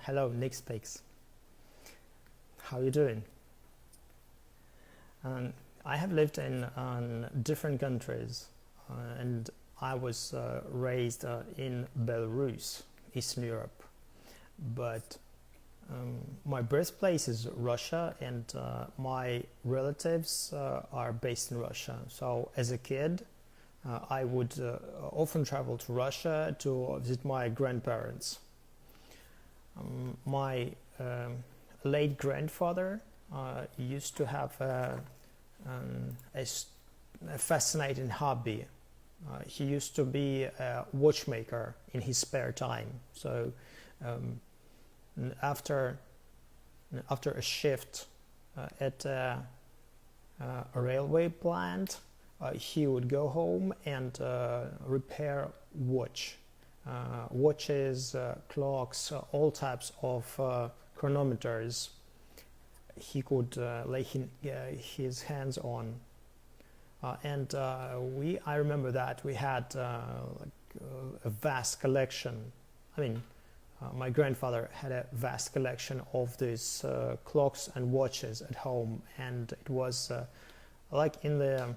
Hello, Nick speaks. How you doing? I have lived in different countries, and I was raised in Belarus, Eastern Europe. But my birthplace is Russia, and my relatives are based in Russia. So as a kid, I would often travel to Russia to visit my grandparents. My late grandfather used to have a fascinating hobby. He used to be a watchmaker in his spare time. So after a shift at a railway plant, he would go home and repair watches, clocks, all types of chronometers he could lay his hands on. I remember that we had a vast collection. My grandfather had a vast collection of these clocks and watches at home, and it was like in the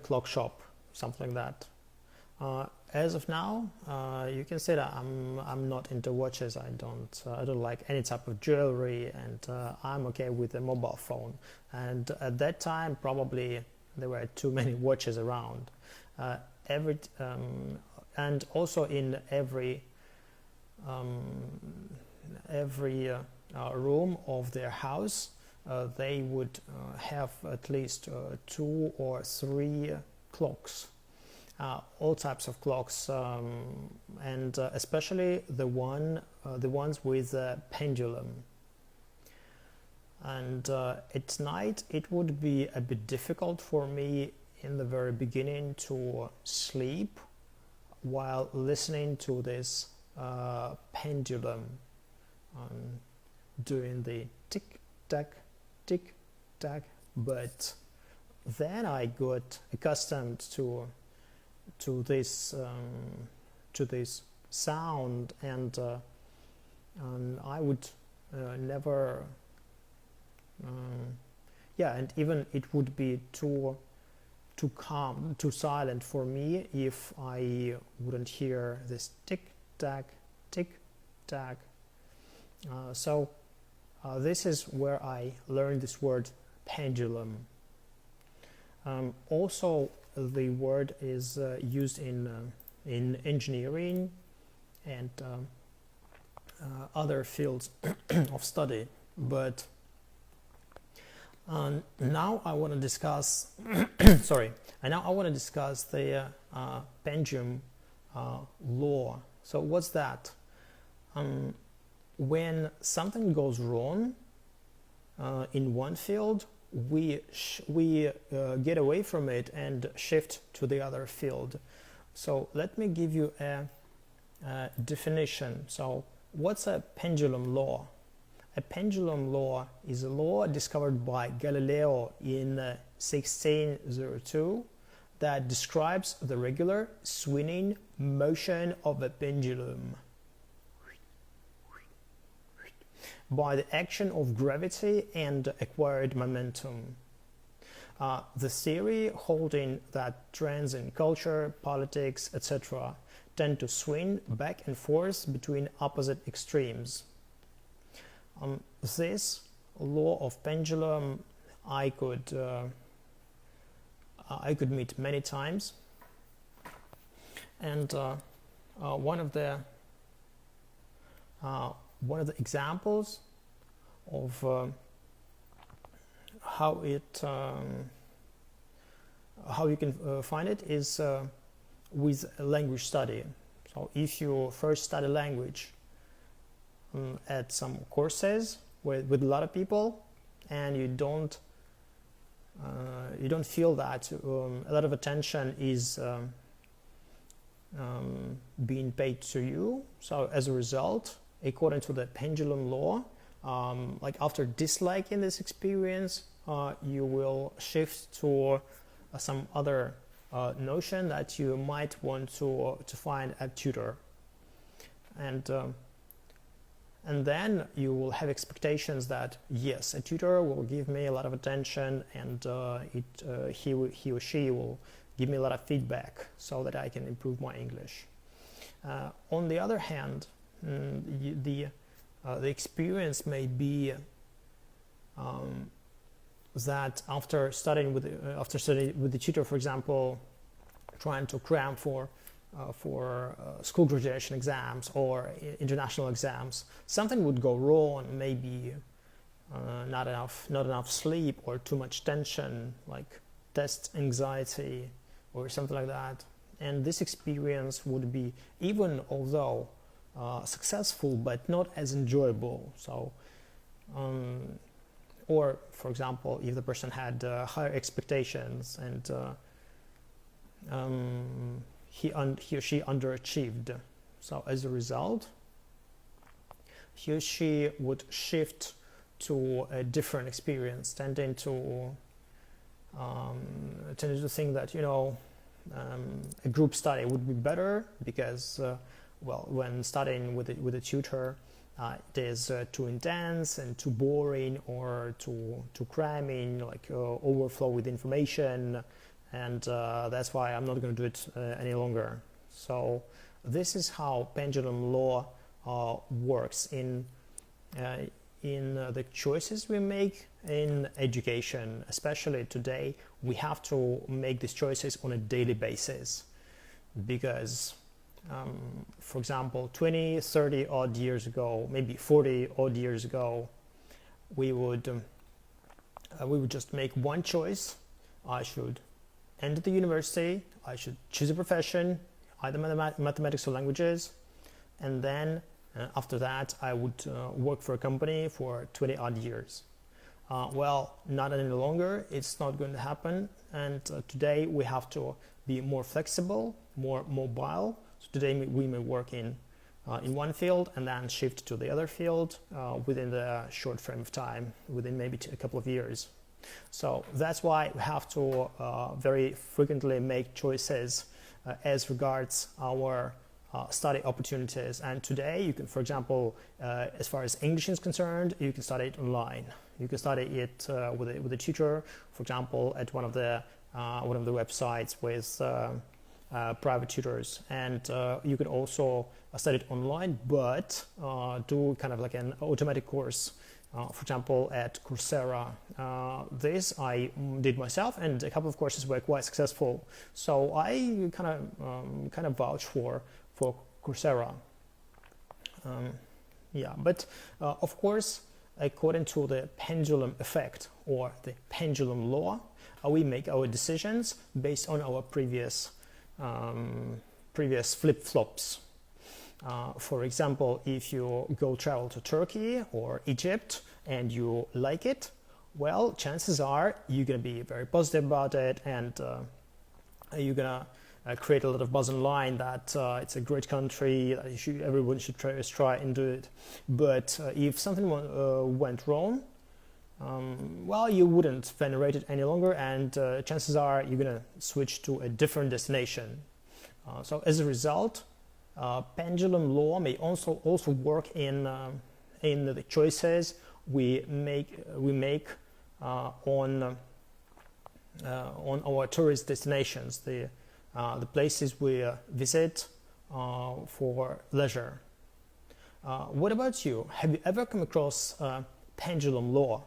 clock shop, something like that. As of now, you can say that I'm not into watches. I don't like any type of jewelry, and I'm okay with a mobile phone. And at that time, probably there were too many watches around. And also in every room of their house, they would have at least 2 or 3 clocks. All types of clocks, and especially the ones with a pendulum. And at night it would be a bit difficult for me in the very beginning to sleep while listening to this pendulum doing the tick tack, but then I got accustomed to this sound, and I would never and even it would be too calm, too silent for me if I wouldn't hear this tick tack. So this is where I learned this word pendulum. Also, the word is used in engineering and other fields of study. But now I want to discuss. Now I want to discuss the pendulum law. So what's that? When something goes wrong in one field, we get away from it and shift to the other field. So let me give you a definition. So what's a pendulum law? A pendulum law is a law discovered by Galileo in 1602 that describes the regular swinging motion of a pendulum by the action of gravity and acquired momentum. The theory holding that trends in culture, politics, etc. tend to swing back and forth between opposite extremes. This law of pendulum I could meet many times, and one of the examples of how you can find it is with language study. So if you first study language at some courses with a lot of people, and you don't feel that a lot of attention is being paid to you, so as a result, according to the pendulum law, like after disliking this experience, you will shift to some other notion that you might want to find a tutor. and then you will have expectations that yes, a tutor will give me a lot of attention, and he or she will give me a lot of feedback so that I can improve my English. On the other hand, the experience may be that after studying with the tutor, for example, trying to cram for school graduation exams or international exams, something would go wrong. Maybe not enough sleep, or too much tension, like test anxiety or something like that. And this experience would be, even although successful, but not as enjoyable. So, or for example, if the person had higher expectations and he or she underachieved, so as a result, he or she would shift to a different experience, tending to think that, you know, a group study would be better because, well, when studying with a tutor, it is too intense and too boring, or too cramming, like overflow with information, and that's why I'm not going to do it any longer. So this is how pendulum law works in the choices we make in education. Especially today, we have to make these choices on a daily basis, because for example, 20, 30 odd years ago, maybe 40 odd years ago, we would just make one choice. I should enter the university, I should choose a profession, either mathematics or languages, and then after that I would work for a company for 20 odd years. Well, not any longer. It's not going to happen. And today we have to be more flexible, more mobile. So today we may work in one field and then shift to the other field within the short frame of time, within maybe a couple of years. So that's why we have to very frequently make choices as regards our study opportunities. And today you can, for example, as far as English is concerned, you can study it online. You can study it with a tutor, for example, at one of the websites with private tutors, and you can also study it online, but do kind of like an automatic course, for example, at Coursera. This I did myself, and a couple of courses were quite successful. So I kind of vouch for Coursera. Yeah, but of course, according to the pendulum effect or the pendulum law, we make our decisions based on our previous flip-flops. For example, if you go travel to Turkey or Egypt and you like it, well, chances are you're going to be very positive about it, and you're going to create a lot of buzz online that it's a great country, that everyone should try and do it. But if something went wrong, well, you wouldn't venerate it any longer, and chances are you're going to switch to a different destination. So as a result, pendulum law may also work in the choices we make on our tourist destinations, the places we visit for leisure. What about you? Have you ever come across pendulum law?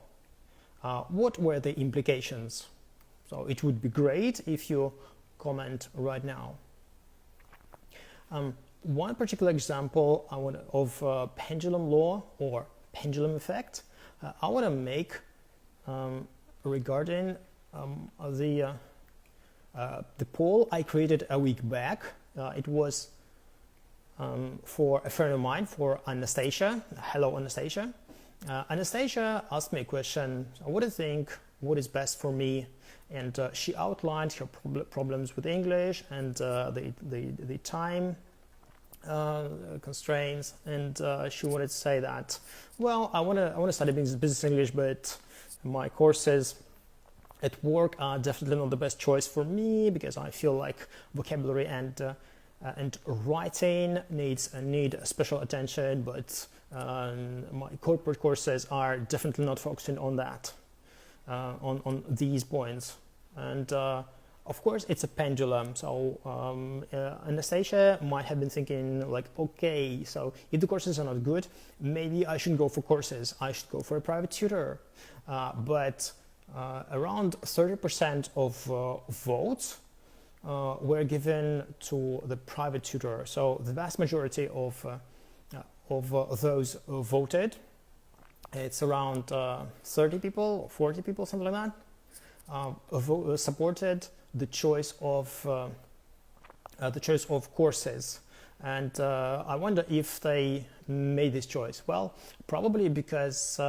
What were the implications? So it would be great if you comment right now. One particular example of pendulum law or pendulum effect I want to make regarding the poll I created a week back. It was for a friend of mine, for Anastasia. Hello, Anastasia. Anastasia asked me a question: what do you think? What is best for me? And she outlined her problems with English and the time constraints. And she wanted to say that, well, I want to study business English, but my courses at work are definitely not the best choice for me because I feel like vocabulary and and writing need special attention, but my corporate courses are definitely not focusing on that, on these points. And of course, it's a pendulum. So Anastasia might have been thinking like, okay, so if the courses are not good, maybe I shouldn't go for courses. I should go for a private tutor. But around 30% of votes were given to the private tutor. So the vast majority of those voted. It's around 30 people, 40 people, something like that, supported the choice of courses. And I wonder if they made this choice. Well, probably because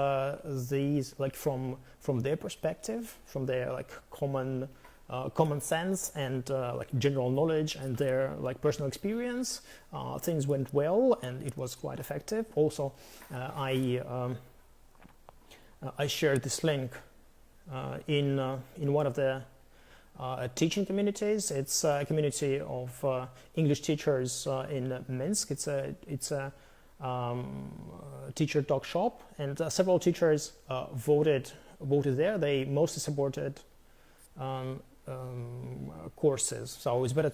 these, like from their perspective, from their like common sense and like general knowledge and their like personal experience, things went well and it was quite effective. Also, I shared this link in one of the teaching communities. It's a community of English teachers in Minsk. It's a teacher talk shop, and several teachers voted there. They mostly supported courses. So it's better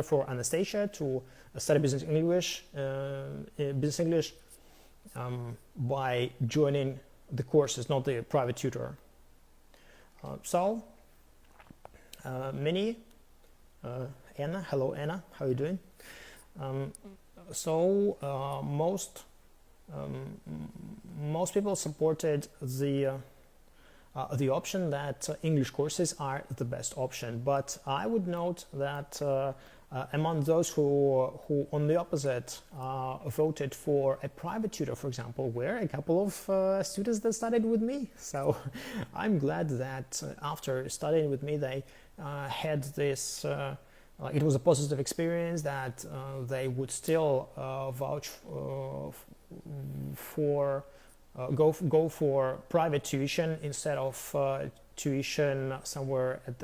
for Anastasia to study business English by joining the courses, not the private tutor. Minnie, Anna, hello Anna, how are you doing? Most people supported the option that English courses are the best option, but I would note that among those who on the opposite voted for a private tutor, for example, were a couple of students that studied with me. So I'm glad that after studying with me they had this, it was a positive experience, that they would still vouch for go for private tuition instead of tuition somewhere at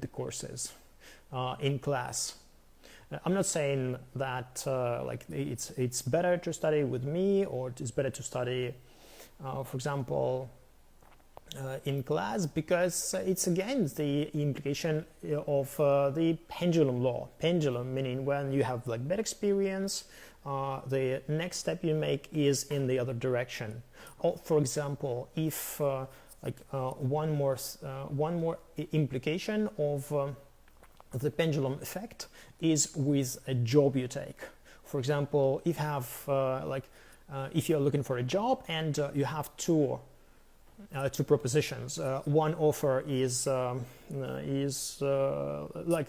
the courses in class. I'm not saying that like it's better to study with me or it's better to study, for example, in class, because it's against the implication of the pendulum law. Pendulum meaning when you have like bad experience, the next step you make is in the other direction. Or, for example, if one more implication of the pendulum effect is with a job you take. For example, if you have if you're looking for a job and you have two propositions. One offer is like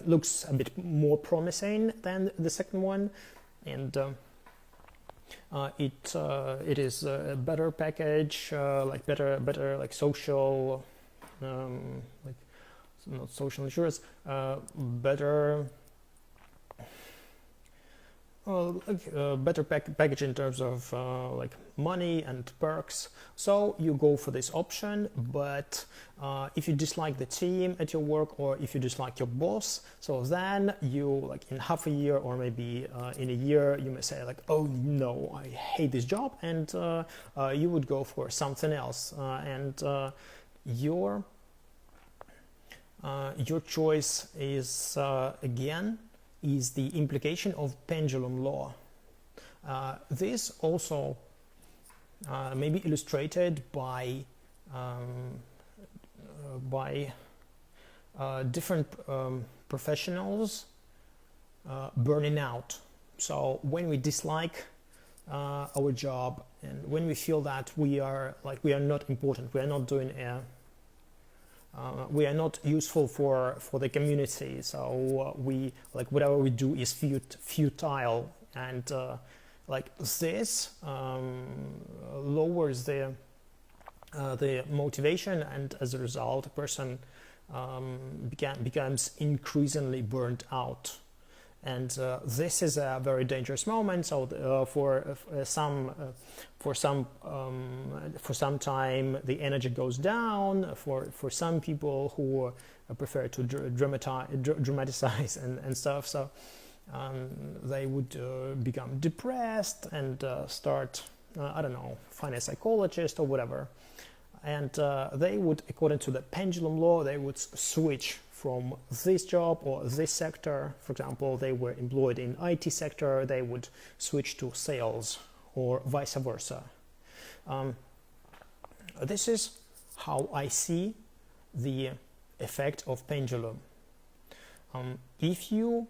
looks a bit more promising than the second one, and it is a better package, like better like social, like not social insurance, better. Better package in terms of like money and perks, so you go for this option. But if you dislike the team at your work, or if you dislike your boss, so then you, like in half a year or maybe in a year, you may say like, oh no, I hate this job, and you would go for something else, and your choice is again is the implication of pendulum law. This also may be illustrated by different professionals burning out. So when we dislike our job, and when we feel that we are not important, we are not doing we are not useful for the community, so we like whatever we do is futile, and like this lowers the motivation, and as a result, a person becomes increasingly burnt out. And this is a very dangerous moment. So for some time, the energy goes down. For some people who prefer to dramatize and stuff. So They would become depressed and start, I don't know, find a psychologist or whatever. And they would, according to the pendulum law, they would switch from this job or this sector. For example, they were employed in IT sector, they would switch to sales or vice versa. This is how I see the effect of pendulum. If you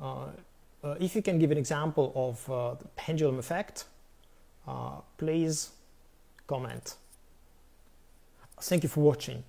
can give an example of the pendulum effect, please comment. Thank you for watching.